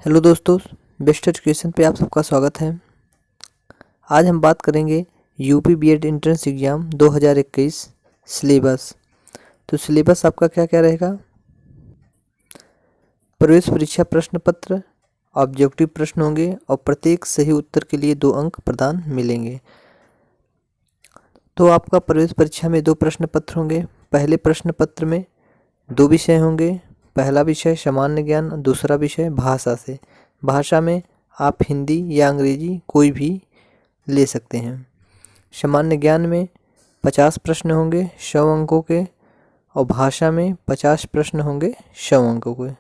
Hello दोस्तों, best education पे आप सबका स्वागत है। आज हम बात करेंगे UP BEd entrance exam 2021 syllabus. तो सिलेबस आपका क्या क्या रहेगा? प्रवेश परीक्षा प्रश्न पत्र, ऑब्जेक्टिव प्रश्न होंगे और प्रत्येक सही उत्तर के लिए 2 अंक प्रदान मिलेंगे। तो आपका प्रवेश परीक्षा में 2 प्रश्न पत्र होंगे। पहले प्रश्न पत्र में 2 विषय होंगे। पहला विषय सामान्य ज्ञान, दूसरा विषय भाषा से। भाषा में आप हिंदी या अंग्रेजी कोई भी ले सकते हैं। सामान्य ज्ञान में 50 प्रश्न होंगे 100 अंकों के और भाषा में 50 प्रश्न होंगे 100 अंकों के।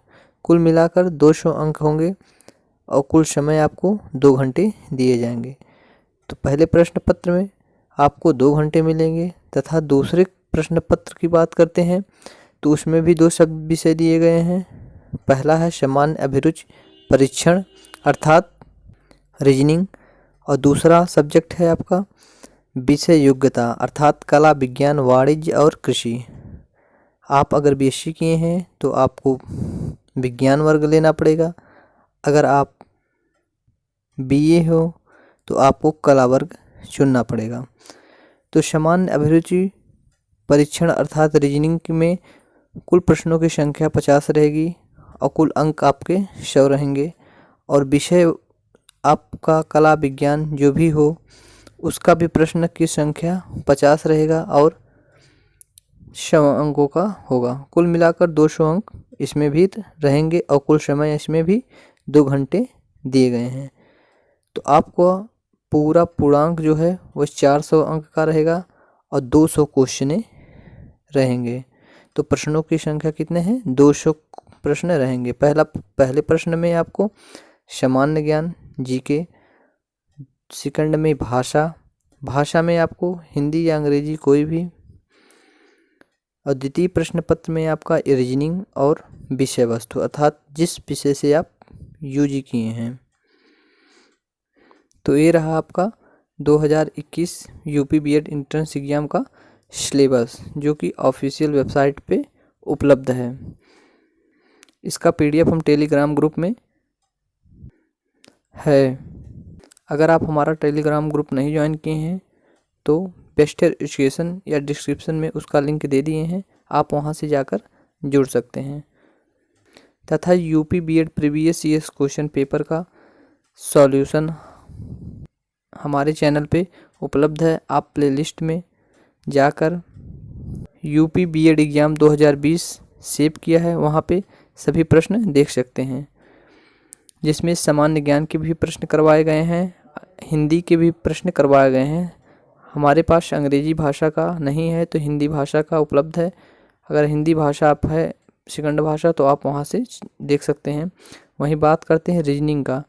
कुल मिलाकर 200 अंक होंगे और कुल समय आपको 2 घंटे दिए जाएंगे। तो पहले प्रश्न पत्र में आपको 2 घंटे मिलेंगे तथा दूसरे प्रश्न पत्र की बात करते हैं तो उसमें भी 2 सब विषय दिए गए हैं। पहला है सामान्य अभिरुचि परीक्षण अर्थात रीजनिंग और दूसरा सब्जेक्ट है आपका विषय योग्यता अर्थात कला, विज्ञान, वाणिज्य और कृषि। आप अगर बीएससी किए हैं तो आपको विज्ञान वर्ग लेना पड़ेगा। अगर आप बीए हो तो आपको कला वर्ग चुनना पड़ेगा। तो सामान्य अभिरुचि परीक्षण अर्थात रीजनिंग में कुल प्रश्नों की संख्या 50 रहेगी और कुल अंक आपके 100 रहेंगे और विषय आपका कला, विज्ञान जो भी हो उसका भी प्रश्न की संख्या 50 रहेगा और 100 अंकों का होगा। कुल मिलाकर 200 अंक इसमें भी रहेंगे और कुल समय इसमें भी 2 घंटे दिए गए हैं। तो आपको पूरा पूर्णांक जो है वो 400 अंक का रहेगा और 200 क्वेश्चन रहेंगे। तो प्रश्नों की संख्या कितने हैं? 200 प्रश्न रहेंगे। पहले प्रश्न में आपको सामान्य ज्ञान जीके, सेकंड में भाषा में आपको हिंदी या अंग्रेजी कोई भी और द्वितीय प्रश्न पत्र में आपका रीजनिंग और विषय वस्तु अर्थात जिस विषय से आप यूजी किए हैं। तो ये रहा आपका 2021 यूपी बीएड एंट्रेंस एग्जाम का सिलेबस जो कि ऑफिशियल वेबसाइट पे उपलब्ध है। इसका पीडीएफ हम टेलीग्राम ग्रुप में है। अगर आप हमारा टेलीग्राम ग्रुप नहीं ज्वाइन किए हैं तो बेस्ट एजुकेशन या डिस्क्रिप्शन में उसका लिंक दे दिए हैं, आप वहां से जाकर जुड़ सकते हैं। तथा UP BEd previous years question paper का सॉल्यूशन हमारे चैनल पे उपलब्ध है। आप प्लेलिस्ट में जाकर यूपी बीएड एग्ज़ाम 2020 सेव किया है, वहाँ पे सभी प्रश्न देख सकते हैं जिसमें सामान्य ज्ञान के भी प्रश्न करवाए गए हैं, हिंदी के भी प्रश्न करवाए गए हैं। हमारे पास अंग्रेजी भाषा का नहीं है तो हिंदी भाषा का उपलब्ध है। अगर हिंदी भाषा आप है सेकंड भाषा तो आप वहाँ से देख सकते हैं। वहीं बात करते हैं रीजनिंग का,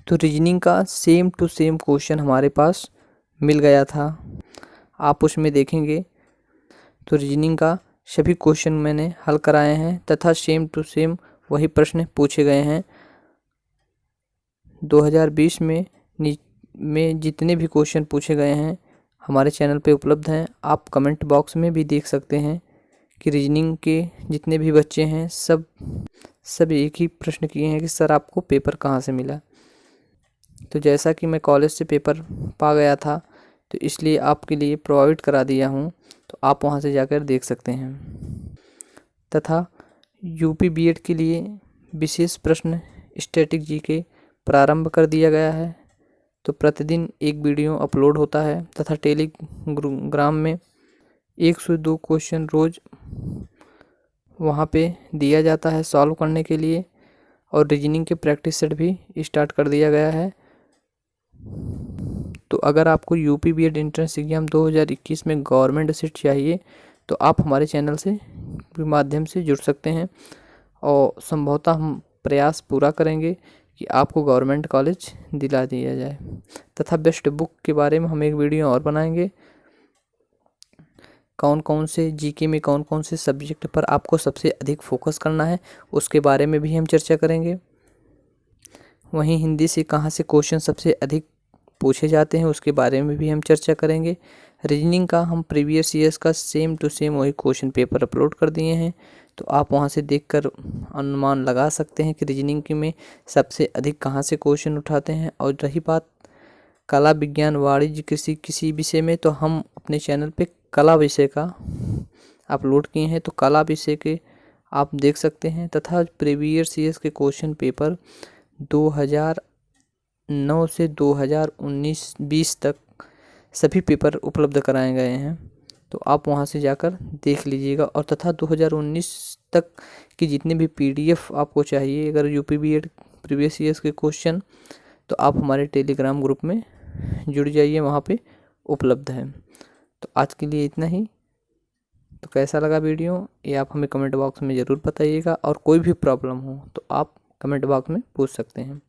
तो रीजनिंग का सेम टू सेम क्वेश्चन हमारे पास मिल गया था। आप उसमें देखेंगे तो रीजनिंग का सभी क्वेश्चन मैंने हल कराए हैं तथा सेम टू सेम वही प्रश्न पूछे गए हैं। 2020 में जितने भी क्वेश्चन पूछे गए हैं हमारे चैनल पे उपलब्ध हैं। आप कमेंट बॉक्स में भी देख सकते हैं कि रीजनिंग के जितने भी बच्चे हैं सब एक ही प्रश्न किए हैं कि सर आपको पेपर कहाँ से मिला। तो जैसा कि मैं कॉलेज से पेपर पा गया था तो इसलिए आपके लिए प्रोवाइड करा दिया हूँ, तो आप वहाँ से जाकर देख सकते हैं। तथा यूपी बीएड के लिए विशेष प्रश्न स्टैटिक जीके प्रारंभ कर दिया गया है। तो प्रतिदिन एक वीडियो अपलोड होता है तथा टेलीग्राम में 102 क्वेश्चन रोज वहाँ पे दिया जाता है सॉल्व करने के लिए और रीजनिंग के प्रैक्टिस सेट भी स्टार्ट कर दिया गया है। तो अगर आपको यूपी बीएड एंट्रेंस एग्जाम 2021 में गवर्नमेंट सीट चाहिए तो आप हमारे चैनल से के माध्यम से जुड़ सकते हैं और संभवतः हम प्रयास पूरा करेंगे कि आपको गवर्नमेंट कॉलेज दिला दिया जाए। तथा बेस्ट बुक के बारे में हम एक वीडियो और बनाएंगे। कौन कौन से जीके में कौन कौन से सब्जेक्ट पर आपको सबसे अधिक फोकस करना है उसके बारे में भी हम चर्चा करेंगे। वहीं हिंदी से कहाँ से क्वेश्चन सबसे अधिक पूछे जाते हैं उसके बारे में भी हम चर्चा करेंगे। रीजनिंग का हम प्रीवियस ईयर्स का सेम टू सेम वही क्वेश्चन पेपर अपलोड कर दिए हैं तो आप वहाँ से देखकर अनुमान लगा सकते हैं कि रीजनिंग की में सबसे अधिक कहाँ से क्वेश्चन उठाते हैं। और रही बात कला, विज्ञान, वाणिज्य, किसी विषय में, तो हम अपने चैनल पे कला विषय का अपलोड किए हैं, तो कला विषय के आप देख सकते हैं। तथा प्रीवियस ईयर्स के क्वेश्चन पेपर 2009 से 2019-20 तक सभी पेपर उपलब्ध कराए गए हैं, तो आप वहां से जाकर देख लीजिएगा। और तथा 2019 तक की जितने भी PDF आपको चाहिए, अगर यूपी बीएड प्रीवियस ईयर्स के क्वेश्चन, तो आप हमारे टेलीग्राम ग्रुप में जुड़ जाइए, वहाँ पे उपलब्ध है। तो आज के लिए इतना ही। तो कैसा लगा वीडियो ये आप हमें कमेंट बॉक्स में ज़रूर बताइएगा, और कोई भी प्रॉब्लम हो तो आप कमेंट बॉक्स में पूछ सकते हैं।